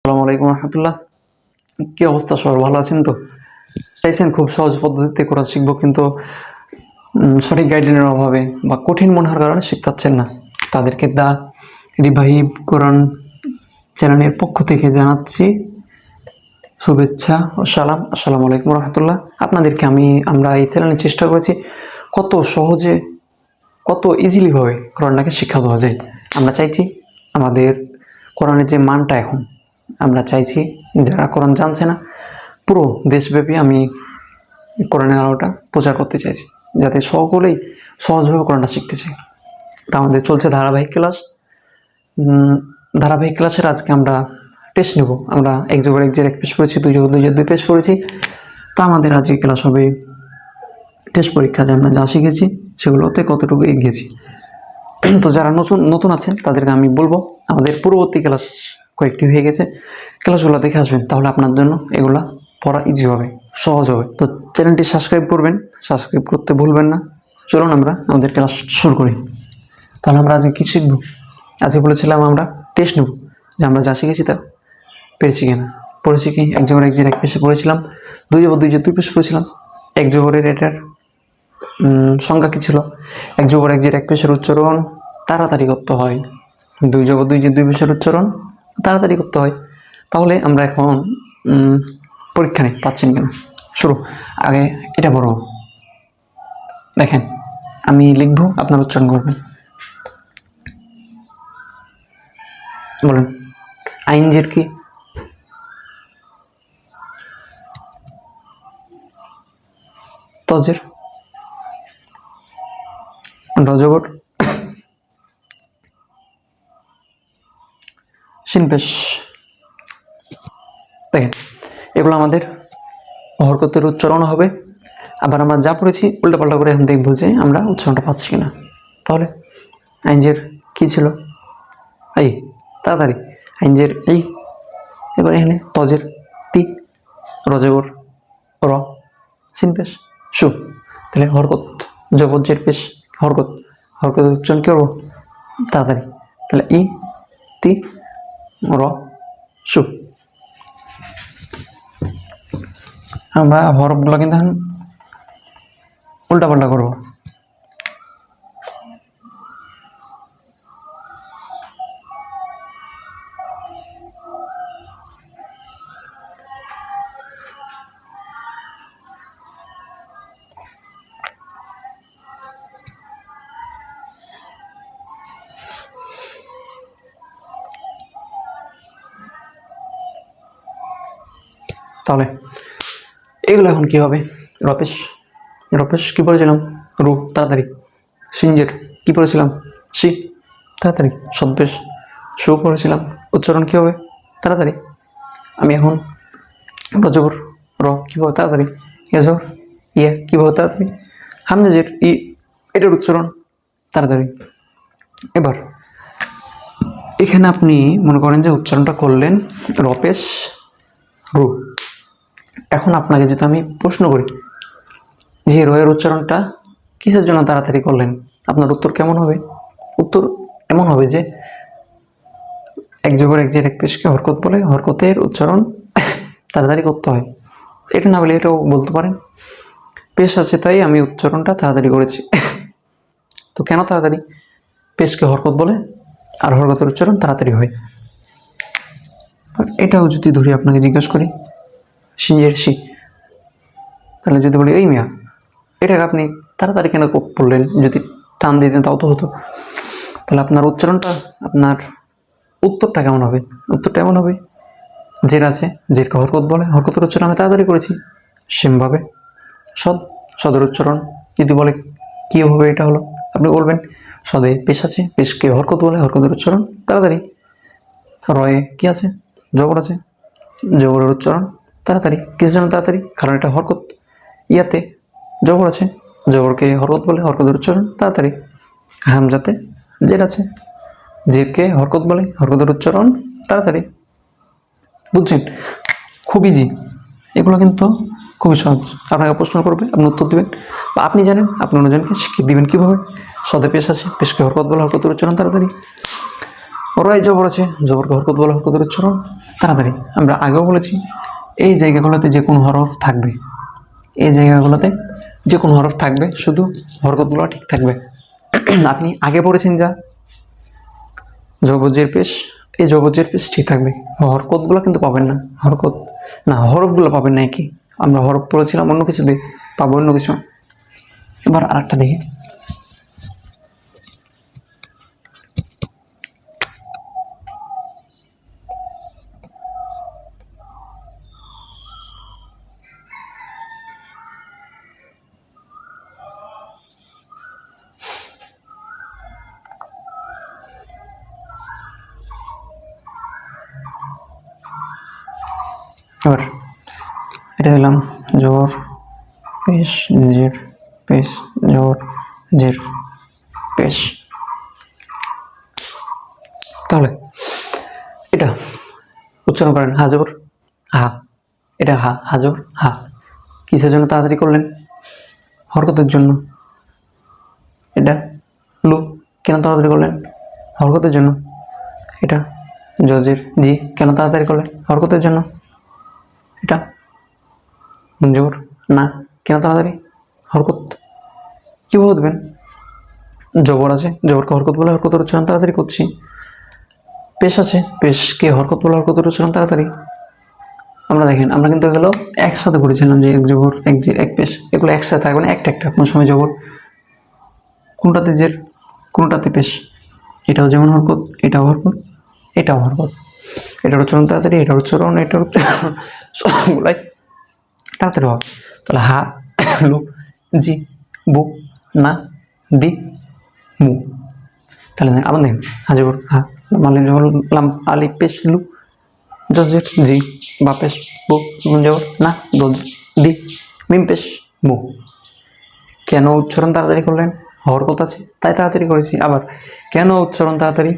আসসালামু আলাইকুম রহমতুল্লাহ। কি অবস্থা, সবাই ভালো আছেন তো? চাইছেন খুব সহজ পদ্ধতিতে কোরআন শিখবো, কিন্তু সঠিক গাইডলাইনের অভাবে বা কঠিন মনে হওয়ার কারণে শিখতে পারছেন না। তাদেরকে দা রিভাইভ কোরআন চ্যানেলের পক্ষ থেকে জানাচ্ছি শুভেচ্ছা ও সালাম। আসসালামু আলাইকুম রহমতুল্লাহ। আপনাদেরকে আমরা এই চ্যানেলে চেষ্টা করেছি কত সহজে, কত ইজিলিভাবে কোরআনটাকে শিক্ষা দেওয়া যায়। আমরা চাইছি আমাদের কোরআনের যে মানটা এখন, আমরা চাইছি যারা কোরআন জানছে না, পুরো দেশব্যাপী আমি কোরআনের আলোটা প্রচার করতে চাইছি, যাতে সকলেই সহজভাবে কোরআনটা শিখতে চায়। তা আমাদের চলছে ধারাবাহিক ক্লাস। ধারাবাহিক ক্লাসের আজকে আমরা টেস্ট নেব। আমরা এক যোগের এক জের এক পেশ পড়েছি, দুই যোগের দুই জের দুই পেশ পড়েছি। তা আমাদের আজকে ক্লাস হবে টেস্ট পরীক্ষা, যে আমরা যা শিখেছি সেগুলোতে কতটুকু এগিয়েছি। তো যারা নতুন আছেন তাদেরকে আমি বলবো, আমাদের পূর্ববর্তী ক্লাস কয়েকটি হয়ে গেছে, ক্লাসগুলো দেখে আসবেন, তাহলে আপনার জন্য এগুলা পড়া ইজি হবে, সহজ হবে। তো চ্যানেলটি সাবস্ক্রাইব করবেন, সাবস্ক্রাইব করতে ভুলবেন না। চলুন আমরা আমাদের ক্লাস শুরু করি। তাহলে আমরা আজকে কী শিখব? আজকে বলেছিলাম আমরা টেস্ট নেব, যে আমরা যা শিখেছি তা পেরেছি কিনা। পড়েছি কি? এক যোগের এক জের এক পেশে পড়েছিলাম, দুই যোগের দুই জের দুই পেশে পড়েছিলাম। এক যোগের এটার সংখ্যা কী ছিল? এক যোগের এক জের এক পেশের উচ্চারণ তাড়াতাড়ি করতে হয়, দুই যোগের দুই জের দুই পেশের উচ্চারণ তাড়াতাড়ি করতে হয়। তাহলে আমরা এখন পরীক্ষা নিই, পাচ্ছেন কিনা। শুরু। আগে এটা বড় দেখেন, আমি লিখবো, আপনার উচ্চারণ করবেন। বলেন, আইনজের কি? তজের? রজবর? শিনপেশ? দেখেন, এগুলো আমাদের হরকতের উচ্চারণ হবে। আবার আমরা যা পড়েছি উল্টাপাল্টা করে এখন দেখবো যে আমরা উচ্চারণটা পাচ্ছি কিনা। তাহলে আইনজের কি ছিল? এই, তাড়াতাড়ি। আইনজের এই। এবার এখানে তজের তি, রজবর র, শিনপেশ সু। তাহলে হরকত, জবজ্জের পেশ হরকত, হরকতের উচ্চারণ কী করবো? তাড়াতাড়ি। তাহলে ই তি র সু। আমরা হরফগুলো কিন্তু এখন উল্টাপাল্টা করবো। তাহলে এগুলো এখন কি হবে? রপেশ, রপেশ কী পড়েছিলাম? রু, তাড়াতাড়ি। সিঞ্জের কী পড়েছিলাম? সি, তাড়াতাড়ি। সদ্বেশ সু পড়েছিলাম, উচ্চারণ কী হবে? তাড়াতাড়ি। আমি এখন রজবর র কীভাবে? তাড়াতাড়ি। ইয়াজবর ইয়া কীভাবে? তাড়াতাড়ি। হামজাজের ই, এটার উচ্চারণ তাড়াতাড়ি। এবার এখানে আপনি মনে করেন যে উচ্চারণটা করলেন রপেশ রু। এখন আপনাকে যদি আমি প্রশ্ন করি যে রয়ের উচ্চারণটা কিসের জন্য তাড়াতাড়ি করলেন, আপনার উত্তর কেমন হবে? উত্তর এমন হবে যে এক যোগের এক জের এক পেশকে হরকত বলে, হরকতের উচ্চারণ তাড়াতাড়ি করতে হয়। এটা না বলে এটাও বলতে পারেন, পেশ আছে তাই আমি উচ্চারণটা তাড়াতাড়ি করেছি। তো কেন তাড়াতাড়ি? পেশকে হরকত বলে আর হরকতের উচ্চারণ তাড়াতাড়ি হয়। এটাও যদি ধরি, আপনাকে জিজ্ঞাসা করি সিঞ্জের সি, তাহলে যদি বলি এই মিয়া, এটাকে আপনি তাড়াতাড়ি কেন পড়লেন? যদি টান দিতেন তাও তো হতো। তাহলে আপনার উচ্চারণটা, আপনার উত্তরটা কেমন হবে? উত্তরটা এমন হবে, জের আছে, জেরকে হরকত বলে, হরকতের উচ্চারণ আমি তাড়াতাড়ি করেছি। সেমভাবে সদ, সদের উচ্চারণ যদি বলে কীভাবে এটা হলো, আপনি বলবেন সদে পেশ আছে, পেশকে হরকত বলে, হরকতের উচ্চারণ তাড়াতাড়ি। রয়ে কি আছে? জবর আছে, জবরের উচ্চারণ তাড়াতাড়ি। কিসের জন্য তাড়াতাড়ি? কারণ এটা হরকত। ইয়াতে জবর আছে, জবরকে হরকত বলে, হরকতের উচ্চারণ তাড়াতাড়ি। হামজাতে জের আছে, জেরকে হরকত বলে, হরকতের উচ্চারণ তাড়াতাড়ি। বুঝছেন? খুব ইজি এগুলো, কিন্তু খুবই সহজ। আপনাকে প্রশ্ন করবে, আপনি উত্তর দেবেন, বা আপনি জানেন আপনি অন্যজনকে শিখিয়ে দেবেন কীভাবে। সদে পেশ আছে, পেশকে হরকত বলে, হরকতের উচ্চারণ তাড়াতাড়ি। রয় জবর আছে, জবরকে হরকত বলে, হরকতের উচ্চারণ তাড়াতাড়ি। আমরা আগেও বলেছি এই জায়গাগুলোতে যে কোনো হরফ থাকবে, এই জায়গাগুলোতে যে কোনো হরফ থাকবে, শুধু হরকতগুলো ঠিক থাকবে। আপনি আগে পড়েছেন যা জবর পেশ, এই জবর পেশ ঠিক থাকবে, হরকতগুলো কিন্তু পাবেন না। হরকত না, হরফগুলো পাবেন না। কি আমরা হরফ পড়েছিলাম অন্য কিছু দিয়ে, পাবো অন্য কিছু। এবার আরেকটা দেখি, এবার এটা দিলাম জবর পেশ জের পেশ, জবর জের পেশ। তাহলে এটা উচ্চারণ করেন হা জবর হা, এটা হা, হা জবর হা। কিসের জন্য তাড়াতাড়ি করলেন? হরকতের জন্য। এটা লু, কেন তাড়াতাড়ি করলেন? হরকতের জন্য। এটা জজের জি, কেন তাড়াতাড়ি করলেন? হরকতের জন্য। এটা নুন জবর না, কেন তাড়াতাড়ি? হরকত। কীভাবে দেবেন? জবর আছে, জবরকে হরকত বলে, হরকতের উচ্চারণ তাড়াতাড়ি করছি। পেশ আছে, পেশকে হরকত বলে, হরকতের উচ্চারণ তাড়াতাড়ি। আমরা দেখেন, আমরা কিন্তু এগুলো একসাথে করেছিলাম, যে এক জবর এক জের এক পেশ, এগুলো একসাথে থাকবে না, একটা একটা। কোনো সময় জবর, কোনটাতে জের, কোনটাতে পেশ। এটাও যেমন হরকত, এটাও হরকত, এটাও হরকত। এটার উচ্চারণ তাড়াতাড়ি, এটার উচ্চারণ, এটার উচ্চারণ সবগুলাই তাড়াতাড়ি হবে। তাহলে হা, লু, জি, বু, না, দি, মু। তাহলে আবার দেখেন, হাজবর হা, মালিম জবর লাম, আলি পেশ লু, জজের জি, বা পেশ বু, নুন জবর না, দজ দি, মিম পেশ মু। কেন উচ্চারণ তাড়াতাড়ি করলেন? হরকত আছে তাই তাড়াতাড়ি করেছি। আবার কেন উচ্চারণ তাড়াতাড়ি?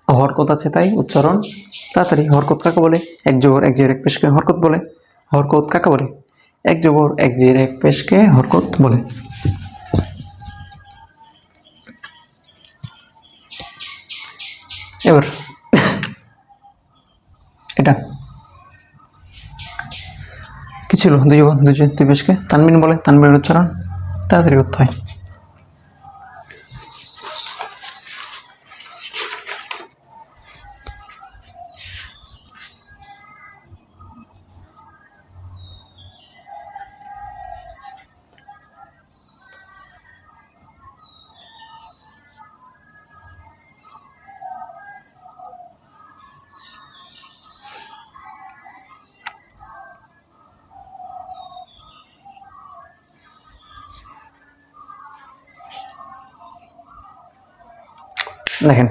হরকত আছে তাই উচ্চারণ তাড়াতাড়ি। হরকত কাকে বলে? এক জবর এক জের এক পেশকে হরকত বলে। হরকত কাকে বলে? এক জবর এক জের এক পেশকে হরকত বলে। এবার এটা কি ছিল? দুই জবর দুই জের দুই পেশকে তানবিন বলে। তানবিনের উচ্চারণ তাড়াতাড়ি করতে হয়। দেখেন,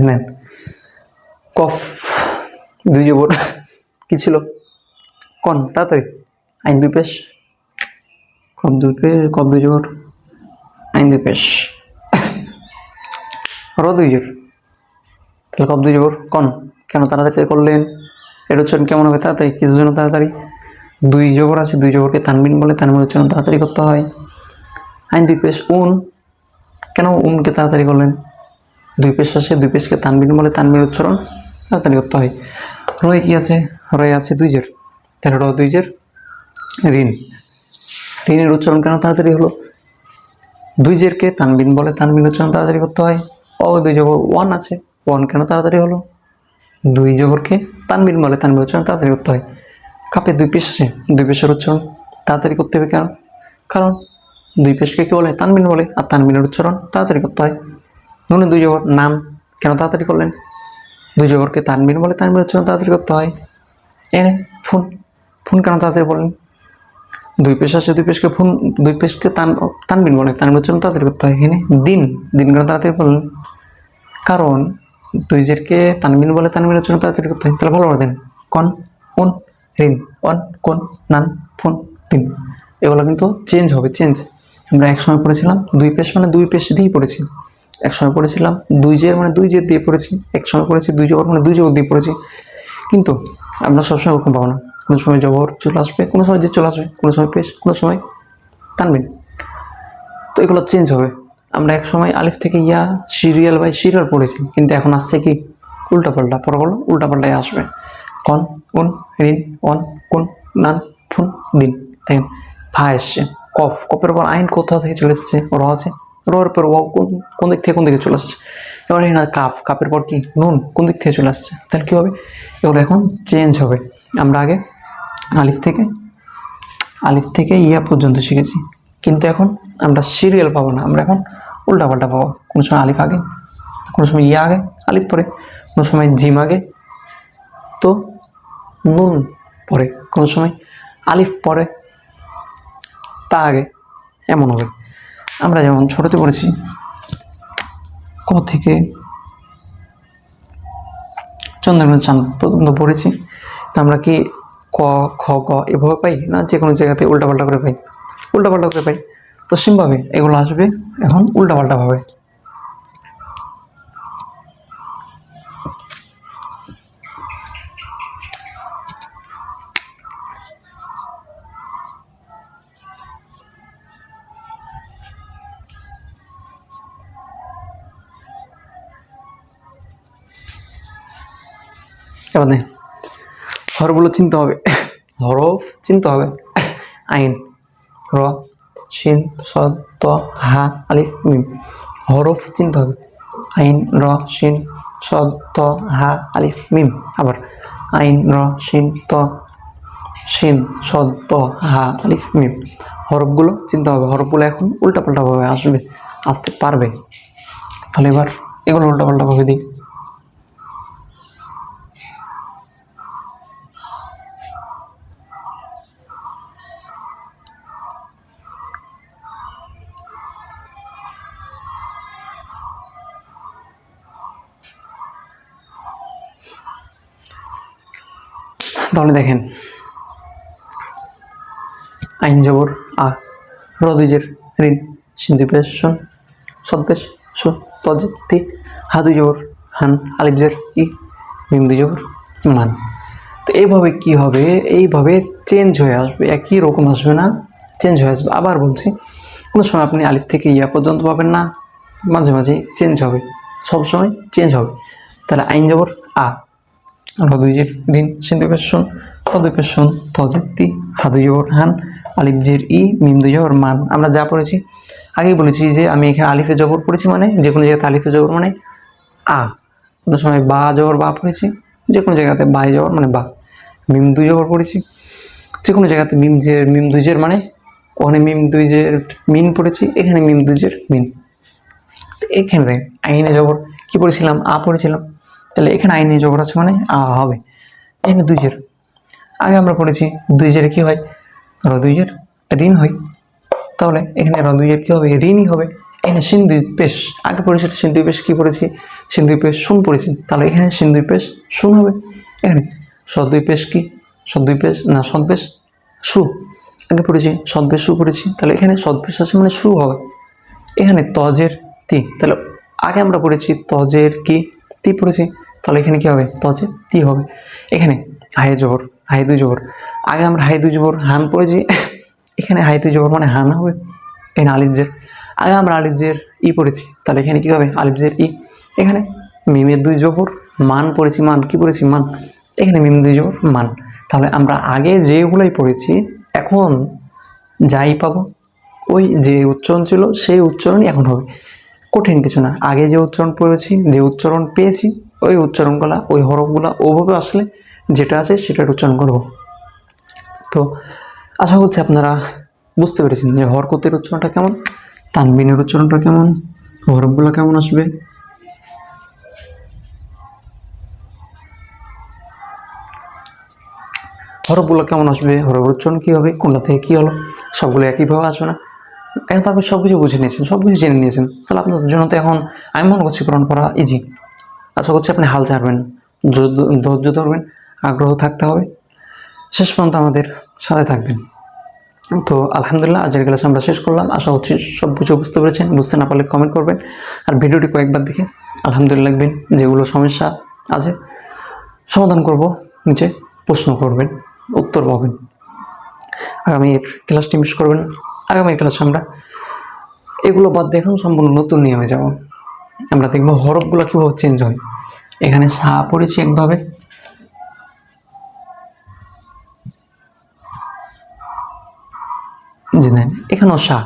দেন কফ দুই জবর কি ছিল? কন, তাড়াতাড়ি। আইন দুই পেশ, কফ দুই পেশ, কফ দুই জবর আইন দুই পেশ, র দুই জোর। তাহলে কফ দুই জবর কন, কেন তাড়াতাড়ি করলেন? এর উচ্চারণ কেমন হবে? তাড়াতাড়ি। কিছুর জন্য তাড়াতাড়ি? দুই জবর আছে, দুই জবরকে তানবিন বলে, তানবিন উচ্চারণ তাড়াতাড়ি করতে হয়। আইন দুই পেশ উন, কেন উনকে তাড়াতাড়ি করলেন? দুই পেশ আছে, দুই পেশকে তানবিন বলে, তানবিন উচ্চারণ তাড়াতাড়ি করতে হয়। রয়ে কি আছে? রয়ে আছে দুই জের, তাহলে র দুই জের ঋণ। ঋণের উচ্চারণ কেন তাড়াতাড়ি হলো? দুই জেরকে তানবিন বলে, তানবিন উচ্চারণ তাড়াতাড়ি করতে হয়। ও দুই জবর ওয়ান আছে, ওয়ান কেন তাড়াতাড়ি হলো? দুই জবরকে তানবিন বলে, তানবিন উচ্চারণ তাড়াতাড়ি করতে হয়। কাপে দুই পেশ আছে, দুই পেশের উচ্চারণ তাড়াতাড়ি করতে হবে কেন? কারণ দুই পেশকে কি বলে? তানবিন বলে, আর তানবিনের উচ্চারণ তাড়াতাড়ি করতে হয়। নুনে দুই জবর নাম, কেন তাড়াতাড়ি করলেন? দুই জবরকে তানবিন বলে, তানবিন উচ্চারণ তাড়াতাড়ি করতে হয়। এনে ফোন, ফোন কেন তাড়াতাড়ি বললেন? দুই পেশ আছে, দুই পেশকে ফোন, দুই পেশকে তানবিন বলে, তানবিন উচ্চারণ তাড়াতাড়ি করতে হয়। এখানে দিন, দিন কেন তাড়াতাড়ি বলুন? কারণ দুই জেরকে তানবিন বলে, তানবিন উচ্চারণ তাড়াতাড়ি করতে হয়। তাহলে ভালো করে দেন, কন, উন, রিন, অন, কোন, নান, ফোন, দিন। এগুলো কিন্তু চেঞ্জ হবে, চেঞ্জ। আমরা এক সময় পড়েছিলাম দুই পেশ মানে দুই পেশ দিয়েই পড়েছি, এক সময় পড়েছিলাম দুই জের মানে দুই জের দিয়ে পড়েছি, এক সময় পড়েছি দুই জবর মানে দুই জবর দিয়ে পড়েছি। কিন্তু আমরা সবসময় ওরকম পাবো না, কোনো সময় জবর চলে আসবে, কোনো সময় যে চলে আসবে, কোনো সময় পেশ, কোনো সময় তানবিন। তো এগুলো চেঞ্জ হবে। আমরা এক সময় আলিফ থেকে ইয়া সিরিয়াল বাই সিরিয়াল পড়েছি, কিন্তু এখন আসছে কি উল্টাপাল্টা, পরগুলো উল্টাপাল্টায় আসবে। কন, উন, রিন, অন, কোন, নান, ফুন, দিন। দেখেন ফা এসছে, কফ, কফের পর আইন কোথা থেকে চলে এসছে, র আছে, রর পর ও কোন দিক থেকে কোন দিকে চলে আসছে। এবার এখানে কাপ, কাপের পর কি নুন, কোন দিক থেকে চলে আসছে। তাহলে কী হবে, এগুলো এখন চেঞ্জ হবে। আমরা আগে আলিফ থেকে ইয়া পর্যন্ত শিখেছি, কিন্তু এখন আমরা সিরিয়াল পাবো না, আমরা এখন উল্টাপাল্টা পাবো। কোনো সময় আলিফ আগে, কোনো সময় ইয়া আগে আলিফ পরে, কোনো সময় জিম আগে তো নুন পরে, কোনো সময় আলিফ পরে তা আগে, এমন হবে। আমরা যেমন ছোটোতে পড়েছি ক থেকে চন্দ্রগ্রহণ চাঁদ পর্যন্ত পড়েছি, তো আমরা কি ক, খ, গ এভাবে পাই না, যে কোনো জায়গাতে উল্টাপাল্টা করে পাই, উল্টাপাল্টা করে পাই। তো সেমভাবে এগুলো আসবে এখন উল্টাপাল্টাভাবে। এবার দেখেন হরফগুলো চিনতে হবে, হরফ চিনতে হবে। আইন, র, শিন, সদ, ত, হা, আলিফ, মিম। হরফ চিনতে হবে, আইন, র, শিন, সদ, ত, হা, আলিফ, মিম। আবার আইন, র, শিন, ত, শিন, সদ, ত, হা, আলিফ, মিম। হরফগুলো চিনতে হবে, হরফগুলো এখন উল্টাপাল্টাভাবে আসবে, আসতে পারবে। তাহলে এবার এগুলো উল্টাপাল্টাভাবে দিই। তাহলে দেখেন আইন জবর আ, র দুই জের ঋণ, শিন দুই পেশ শুন, সদ পেশ সু, ত তি, হা দুই জবর হান, আলিফ জের ই, মিম দুই জবর মান। তো এইভাবে কি হবে, এইভাবে চেঞ্জ হয়ে আসবে, একই রকম আসবে না, চেঞ্জ হয়ে আসবে। আবার বলছি, কোনো সময় আপনি আলিফ থেকে ইয়া পর্যন্ত পাবেন না, মাঝে মাঝে চেঞ্জ হবে, সবসময় চেঞ্জ হবে। তাহলে আইন জবর আ, র দুই জের ঋণ, শিন দুই পেশ শুন, ত দুই পেশ শুন, ত তি, হা দুই জবর হান, আলিফ জের ই, মিম দুই জবর মান। আমরা যা পড়েছি আগেই বলেছি যে আমি এখানে আলিফে জবর পড়েছি, মানে যে কোনো জায়গাতে আলিফে জবর মানে আ, কোনো সময় বা জবর বা পড়েছি, যে কোনো জায়গাতে বাই জবর মানে বা। মিম দুই জবর পড়েছি, যে কোনো জায়গাতে মিম দুই জের মানে ওখানে মিম দুই জের মিন পড়েছি, এখানে মিম দুই জের মিন। এখানে দেখেন আইনে জবর কি পড়েছিলাম, আ পড়েছিলাম, তাহলে এখানে আইনে জবর আছে মানে আ হবে। এখানে দুই জের, আগে আমরা পড়েছি দুই জের কি হয়, র দুই জের ঋণ হয়, তাহলে এখানে র দুই জের কি হবে, ঋণই হবে। এখানে সিন দুই পেশ, আগে পড়েছি সিন দুই পেশ কি পড়েছি, সিন দুই পেশ শুন পড়েছি, তাহলে এখানে সিন দুই পেশ শুন হবে। এখানে সদ দুই পেশ কি, সদ দুই পেশ না সদ পেশ সু, আগে পড়েছি সদ পেশ সু পড়েছি, তাহলে এখানে সদ পেশ আছে মানে সু হবে। এখানে তজের তি, তাহলে আগে আমরা পড়েছি তজের কি তি পড়েছি, তাহলে এখানে কি হবে, তজের তি হবে। এখানে হাই জবর, হাই দুই জবর, আগে আমরা হাই দুই জবর হান পড়েছি, এখানে হাই দুই জবর মানে হান হবে। এখানে আলিফ জের, আগে আমরা আলিফ জের ই পড়েছি, তাহলে এখানে কি হবে, আলিফ জের ই। এখানে মিমের দুই জবর মান পড়েছি, মান কি পড়েছি মান, এখানে মিম দুই জবর মান। তাহলে আমরা আগে যেগুলোই পড়েছি এখন যাই পাবো ওই যে উচ্চারণ ছিল সেই উচ্চারণই এখন হবে, কঠিন কিছু না। আগে যে উচ্চারণ পড়েছি, যে উচ্চারণ পেয়েছি, ওই উচ্চারণগুলা ওই হরফগুলা ওভাবে আসলে যেটা আছে সেটার উচ্চারণ করব। তো আশা করছি আপনারা বুঝতে পেরেছেন যে হরকতের উচ্চারণটা কেমন, তানবিনের উচ্চারণটা কেমন, হরফগুলো কেমন আসবে। হরফগুলো কেমন আসবে, হরফের উচ্চারণ কী হবে, কোনটা থেকে কী হলো, সবগুলো একইভাবে আসবে না। এখন তো আপনি সব কিছু বুঝে নিয়েছেন, সব কিছু জেনে নিয়েছেন, তাহলে আপনার জন্য তো এখন আমি মনে করছি কোরআন পড়া ইজি। আশা করছি আপনি হাল ছাড়বেন, ধৈর্য ধরবেন, আগ্রহ থাকতে হবে, শেষ পর্যন্ত আমাদের সাথে থাকবেন। তো আলহামদুলিল্লাহ, আজকের ক্লাস আমরা শেষ করলাম। আশা করছি সব কিছু বুঝতে পেরেছেন। বুঝতে না পারলে কমেন্ট করবেন, আর ভিডিওটি কয়েকবার দেখে আলহামদুলিল্লাহ লিখবেন। যেগুলো সমস্যা আছে সমাধান করব, নিচে প্রশ্ন করবেন, উত্তর পাবেন। আগামীর ক্লাসটি মিস করবেন না। আগামী ক্লাসে আমরা এগুলো বাদ দিয়ে এখন সম্পূর্ণ নতুন নিয়মে যাব। আমরা দেখব হরফগুলো কীভাবে চেঞ্জ হয়। এখানে সা পড়েছি একভাবে, জি দেন, এখানেও সা,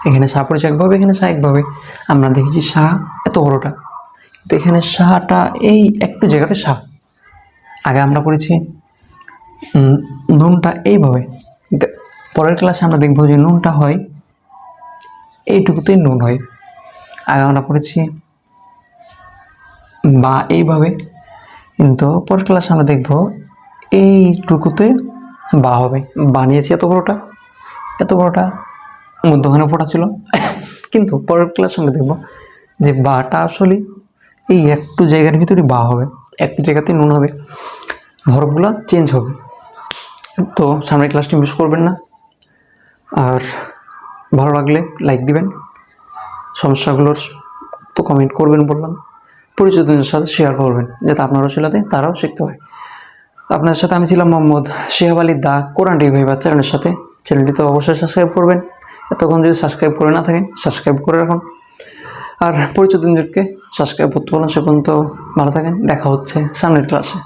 এখানে সা পড়েছে একভাবে, এখানে সা একভাবে। আমরা দেখেছি সা এত বড়টা, তো এখানে সাটা এই একটু জায়গাতে সা। আগে আমরা পড়েছি নুনটা এইভাবে, পরের ক্লাসে আমরা দেখব যে নুনটা হয় এইটুকুতেই নুন হয়। আগে আমরা পড়েছি বা এইভাবে, কিন্তু পরের ক্লাসে আমরা দেখব এইটুকুতে বা হবে। বানিয়েছি এত বড়টা মধ্যখানে ফোটা ছিল, কিন্তু পরের ক্লাসে আমরা দেখব যে বাটা আসলে এই একটু জায়গার ভিতরে বা হবে, একটু জায়গাতে নুন হবে, হরফগুলো চেঞ্জ হবে। তো সামনের ক্লাসটি মিস করবেন না। আর ভালো লাগলে লাইক দিবেন, সমস্যাগুলোর তো কমেন্ট করবেন বললাম, পরিচিতদের সাথে শেয়ার করবেন, যাতে আপনারাও শিলাতে তারাও শিখতে পারে। আপনার সাথে আমি ছিলাম মোহাম্মদ শিহাব আলী দা, কোরআন টিভি ভাইবার চ্যানেলের সাথে। চ্যানেলটি তো অবশ্যই সাবস্ক্রাইব করবেন, এতক্ষণ যদি সাবস্ক্রাইব করে না থাকেন সাবস্ক্রাইব করে রাখুন, আর পরিচিতদেরকে সাবস্ক্রাইব করতে বলুন। সে পর্যন্ত ভালো থাকেন, দেখা হচ্ছে সামনের ক্লাসে।